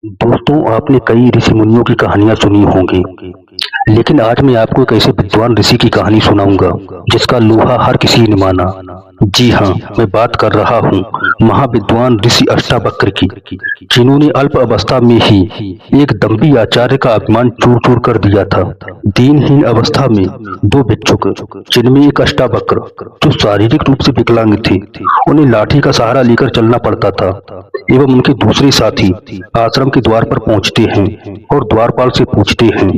दोस्तों, आपने कई ऋषि मुनियों की कहानियाँ सुनी होंगी, लेकिन आज मैं आपको एक ऐसे विद्वान ऋषि की कहानी सुनाऊंगा, जिसका लोहा हर किसी ने माना। जी हाँ, मैं बात कर रहा हूँ महाविद्वान ऋषि अष्टावक्र की, जिन्होंने अल्प अवस्था में ही एक दंभी आचार्य का अभिमान चूर-चूर कर दिया था। दीनहीन अवस्था में दो भिक्षुक, जिनमें एक अष्टावक्र, जो शारीरिक रूप से विकलांग थे, उन्हें लाठी का सहारा लेकर चलना पड़ता था, एवं उनके दूसरे साथी आश्रम के द्वार पर पहुंचते हैं और द्वारपाल से पूछते हैं,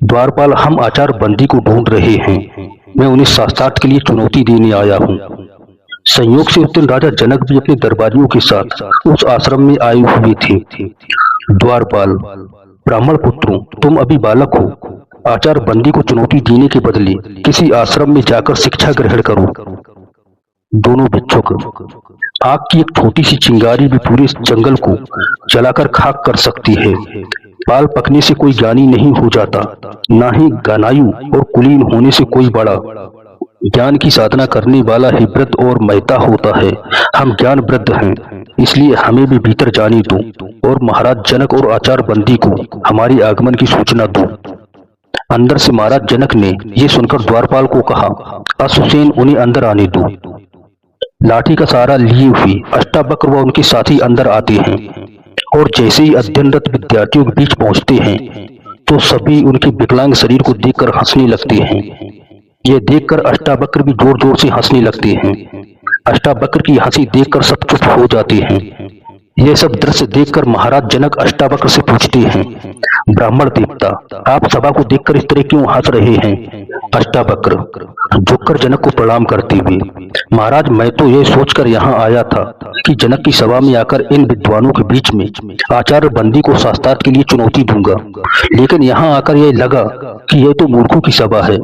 द्वारपाल, हम आचार बंदी को ढूंढ रहे हैं, मैं उन्हें शास्त्रार्थ के लिए चुनौती देने आया हूँ। संयोग से उस दिन राजा जनक भी अपने दरबारियों के साथ उस आश्रम में आए हुए थे। द्वारपाल, ब्राह्मण पुत्रों, तुम अभी बालक हो, आचार बंदी को चुनौती देने के बदले किसी आश्रम में जाकर शिक्षा ग्रहण करो। दोनों भिक्षुक, आग की एक छोटी सी चिंगारी भी पूरे जंगल को जलाकर खाक कर सकती है। बाल पकने से कोई ज्ञानी नहीं हो जाता, ना ही घनायु और कुलीन होने से कोई बड़ा। ज्ञान की साधना करने वाला ही वृद्ध और महता होता है। हम ज्ञान वृद्ध हैं, इसलिए हमें भी भीतर जाने दो और महाराज जनक और आचार बंदी को हमारे आगमन की सूचना दो। अंदर से महाराज जनक ने ये सुनकर द्वारपाल को कहा, अश्वसेन, उन्हें अंदर आने दो। लाठी का सहारा लिए हुए अष्टावक्र व उनके साथी अंदर आते हैं और जैसे ही अध्ययनरत विद्यार्थियों के बीच पहुंचते हैं, तो सभी उनके विकलांग शरीर को देखकर हंसने लगते हैं। यह देखकर अष्टावक्र भी जोर जोर से हंसने लगते हैं। अष्टावक्र की हंसी देखकर सब चुप हो जाते हैं। यह सब दृश्य देखकर महाराज जनक अष्टावक्र से पूछते हैं, ब्राह्मण देवता, आप सभा को देखकर इस तरह क्यों हंस रहे हैं? अष्टावक्र झुककर जनक को प्रणाम करते हुए, महाराज, मैं तो यह सोचकर यहाँ आया था कि जनक की सभा में आकर इन विद्वानों के बीच में आचार्य बंदी को शास्त्रार्थ के लिए चुनौती दूंगा, लेकिन यहाँ आकर यह लगा कि यह तो मूर्खों की सभा है।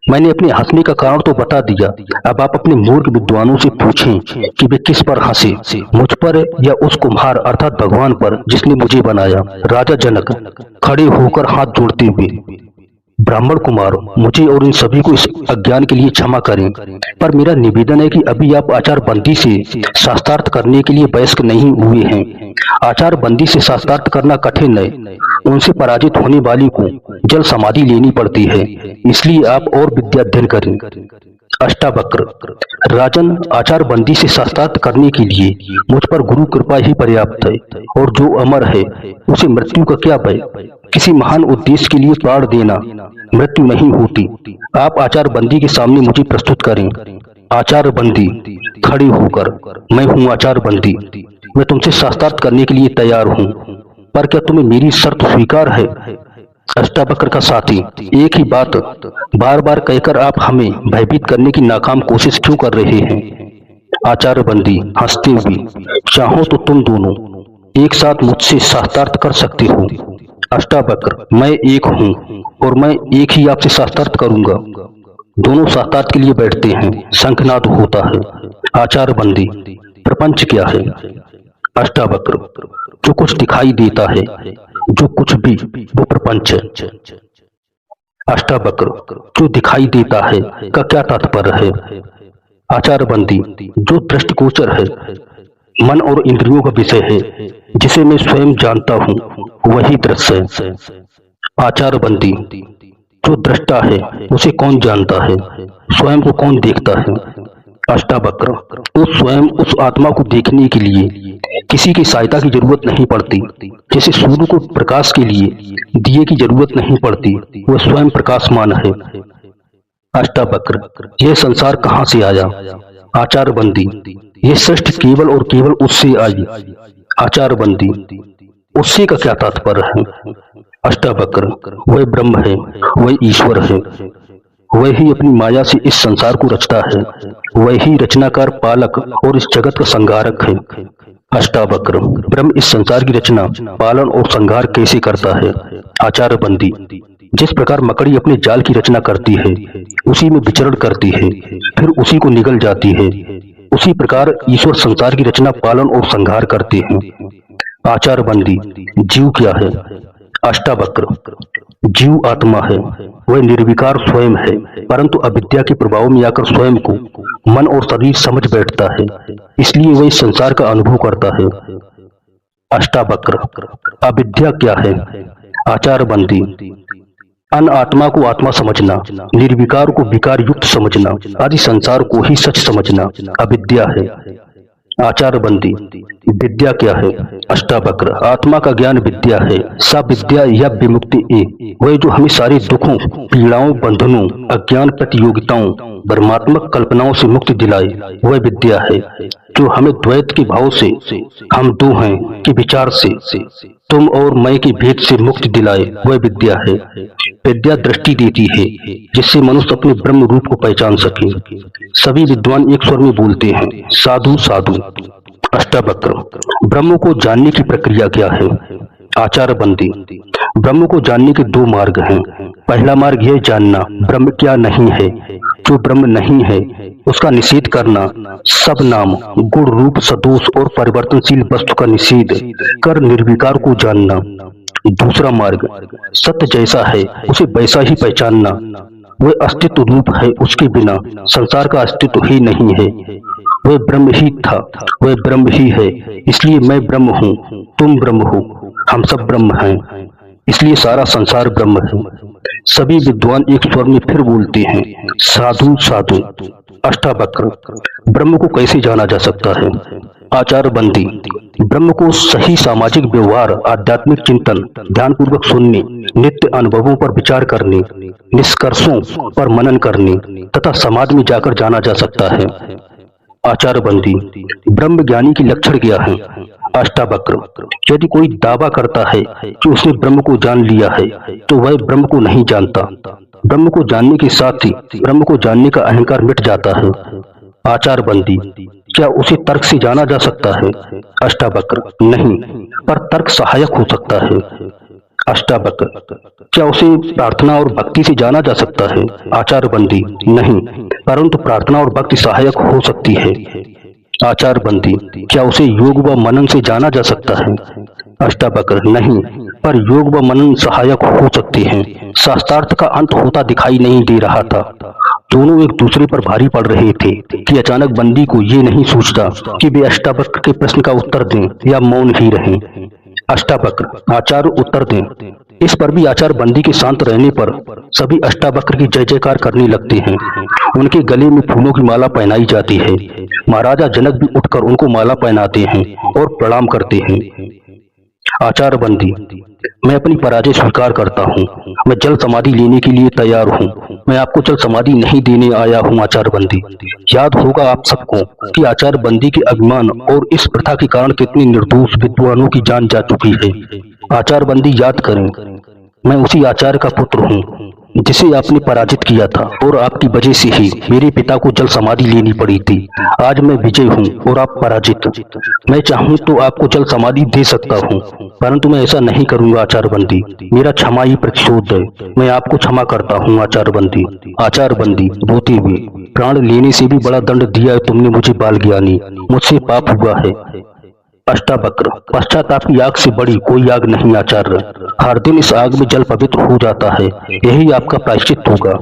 मैंने अपने हंसने का कारण तो बता दिया, अब आप अपने मूर्ख विद्वानों से पूछें कि वे किस पर हंसे, मुझ पर या उस कुम्हार अर्थात भगवान पर जिसने मुझे बनाया। राजा जनक खड़े होकर हाथ जोड़ते हुए, ब्राह्मण कुमार, मुझे और इन सभी को इस अज्ञान के लिए क्षमा करें, पर मेरा निवेदन है कि अभी आप आचार बंदी से शास्त्रार्थ करने के लिए वयस्क नहीं हुए हैं। आचार बंदी से शास्त्रार्थ करना कठिन है, उनसे पराजित होने वाली को जल समाधि लेनी पड़ती है, इसलिए आप और विद्या अध्ययन करें। अष्टावक्र, राजन, आचार बंदी से शास्त्रार्थ करने के लिए मुझ पर गुरु कृपा ही पर्याप्त है, और जो अमर है उसे मृत्यु का क्या भय। किसी महान उद्देश्य के लिए प्राण देना मृत्यु नहीं होती। आप आचार बंदी के सामने मुझे प्रस्तुत करें। आचार बंदी खड़ी होकर, मैं हूँ आचार बंदी, मैं तुमसे शास्त्रार्थ करने के लिए तैयार हूँ, पर क्या तुम्हें मेरी शर्त स्वीकार है? अष्टावक्र का साथी, एक ही बात बार बार कहकर आप हमें भयभीत करने की नाकाम कोशिश क्यों कर रहे हैं? आचार्य बंदी हंसते हुए, चाहो तो तुम दोनों एक साथ मुझसे शास्त्रार्थ कर सकते हो। अष्टावक्र, मैं एक हूँ और मैं एक ही आपसे शास्त्रार्थ करूंगा। दोनों शास्त्रार्थ के लिए बैठते हैं, शंखनाद होता है। आचार्य बंदी, प्रपंच क्या है? अष्टावक्र, जो कुछ दिखाई देता है, जो कुछ भी, वो प्रपंच है। अष्टावक्र, जो दिखाई देता है का क्या तात्पर्य है? आचार्य बंदी, जो दृष्टिगोचर है, मन और इंद्रियों का विषय है, जिसे मैं स्वयं जानता हूँ, वही दृश्य है। आचार्य बंदी, जो दृष्टा है उसे कौन जानता है, स्वयं को कौन देखता है? अष्टावक्र, तो स्वयं उस आत्मा को देखने के लिए किसी की सहायता की जरूरत नहीं पड़ती, जैसे सूर्य को प्रकाश के लिए दिए की जरूरत नहीं पड़ती, वह स्वयं प्रकाशमान है। अष्टावक्र, यह संसार कहाँ से आया? आचार्य बंदी, यह सृष्टि केवल और केवल उससे आई। आचार्य बंदी, उससे का क्या तात्पर्य है? अष्टावक्र, वह ब्रह्म है, वह ईश्वर है, वह ही अपनी माया से इस संसार को रचता है, वह ही रचनाकार, पालक और इस जगत का संहारक है। अष्टावक्र, ब्रह्म इस संसार की रचना, पालन और संहार कैसे करता है? आचार्य बंदी, जिस प्रकार मकड़ी अपने जाल की रचना करती है, उसी में विचरण करती है, फिर उसी को निगल जाती है, उसी प्रकार ईश्वर संसार की रचना, पालन और संहार करते हैं। आचार्य बंदी, जीव क्या है? अष्टावक्र, जीव आत्मा है, वह निर्विकार स्वयं है, परंतु अविद्या के प्रभाव में आकर स्वयं को मन और शरीर समझ बैठता है, इसलिए वह इस संसार का अनुभव करता है। अष्टावक्र। अविद्या क्या है? आचारबंदी। अन आत्मा को आत्मा समझना, निर्विकार को विकार युक्त समझना, आदि संसार को ही सच समझना अविद्या है। आचारबंदी। विद्या क्या है? अष्टावक्र। आत्मा का ज्ञान विद्या है। सा विद्या या विमुक्ति ए, वह जो हमें सारे दुखों, पीड़ाओं, बंधनों, अज्ञान, प्रतियोगिताओं, भ्रमात्मक कल्पनाओं से मुक्ति दिलाए, वह विद्या है। जो हमें द्वैत के भाव से, हम दो हैं के विचार से, तुम और मैं के भेद से मुक्ति दिलाए, वह विद्या है। विद्या दृष्टि देती है जिससे मनुष्य अपने ब्रह्म रूप को पहचान सके। सभी विद्वान एक स्वर में बोलते हैं, साधु साधु। अष्टावक्र। ब्रह्म को जानने की प्रक्रिया क्या है? आचारबंदी। ब्रह्म को जानने के दो मार्ग हैं। पहला मार्ग यह जानना ब्रह्म क्या नहीं है। जो ब्रह्म नहीं है उसका निषेध करना, सब नाम, गुण, रूप, सदोष और परिवर्तनशील वस्तु का निषेध कर निर्विकार को जानना। दूसरा मार्ग सत्य जैसा है उसे वैसा ही पहचानना। वह अस्तित्व रूप है, उसके बिना संसार का अस्तित्व ही नहीं है। वह ब्रह्म ही था, वह ब्रह्म ही है। इसलिए मैं ब्रह्म हूँ, तुम ब्रह्म हो, हम सब ब्रह्म हैं, इसलिए सारा संसार ब्रह्म है। सभी विद्वान एक स्वर में फिर बोलते हैं, साधु साधु। अष्टावक्र। ब्रह्म को कैसे जाना जा सकता है? आचारबंदी। ब्रह्म को सही सामाजिक व्यवहार, आध्यात्मिक चिंतन, ध्यानपूर्वक सुनने, नित्य अनुभवों पर विचार करने, निष्कर्षों पर मनन करने तथा समाधि में जाकर जाना जा सकता है। आचारबंदी। ब्रह्म ज्ञानी की लक्षण क्या है? अष्टावक्र। यदि कोई दावा करता है कि उसने ब्रह्म को जान लिया है तो वह ब्रह्म को नहीं जानता। ब्रह्म को जानने के साथ ही ब्रह्म को जानने का अहंकार मिट जाता है। आचारबंदी। क्या उसे तर्क से जाना जा सकता है? अष्टावक्र। नहीं, पर तर्क सहायक हो सकता है। अष्टावक्र। क्या उसे प्रार्थना और भक्ति से जाना जा सकता है? आचारबंदी। नहीं, परंतु प्रार्थना और भक्ति सहायक हो सकती है। आचारबंदी। क्या उसे योग व मनन से जाना जा सकता है? अष्टावक्र। नहीं, पर योग व मनन सहायक हो सकते हैं। शास्त्रार्थ का अंत होता दिखाई नहीं दे रहा था। दोनों एक दूसरे पर भारी पड़ रहे थे कि अचानक बंदी को ये नहीं सूझता कि वे अष्टावक्र के प्रश्न का उत्तर दें या मौन ही रहें। अष्टावक्र। आचार्य उत्तर दें। इस पर भी आचारबंदी के शांत रहने पर सभी अष्टावक्र की जय जयकार करने लगते हैं। उनके गले में फूलों की माला पहनाई जाती है। महाराजा जनक भी उठकर उनको माला पहनाते हैं और प्रणाम करते हैं। आचारबंदी। मैं अपनी पराजय स्वीकार करता हूँ। मैं जल समाधि लेने के लिए तैयार हूँ। मैं आपको जल समाधि नहीं देने आया हूँ। आचारबंदी। याद होगा आप सबको कि आचारबंदी के अभिमान और इस प्रथा के कारण कितने निर्दोष विद्वानों की जान जा चुकी है। आचारबंदी याद करें, मैं उसी आचार्य का पुत्र हूँ जिसे आपने पराजित किया था और आपकी वजह से ही मेरे पिता को जल समाधि लेनी पड़ी थी। आज मैं विजय हूँ और आप पराजित। मैं चाहूँ तो आपको जल समाधि दे सकता हूँ, परंतु मैं ऐसा नहीं करूँगा। आचारबंदी। मेरा क्षमा ही प्रतिशोध है। मैं आपको क्षमा करता हूँ। आचारबंदी। आचारबंदी रोते हुए। प्राण लेने से भी बड़ा दंड दिया है तुमने मुझे बाल ज्ञानी, मुझसे पाप हुआ है। अष्टावक्र। पश्चाताप की आग से बड़ी कोई आग नहीं आचार्य। हर दिन इस आग में जल पवित्र हो जाता है, यही आपका प्रायश्चित होगा।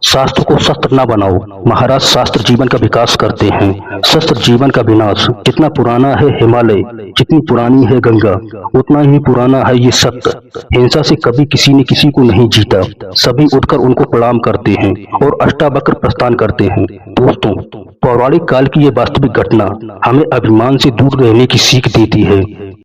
शास्त्र को शस्त्र न बनाओ। महाराज शास्त्र जीवन का विकास करते हैं, शस्त्र जीवन का विनाश। जितना पुराना है हिमालय, जितनी पुरानी है गंगा, उतना ही पुराना है ये सत्य। हिंसा से कभी किसी ने किसी को नहीं जीता। सभी उठकर उनको प्रणाम करते हैं और अष्टावक्र प्रस्थान करते हैं। दोस्तों, पौराणिक काल की ये वास्तविक घटना हमें अभिमान से दूर रहने की सीख देती है।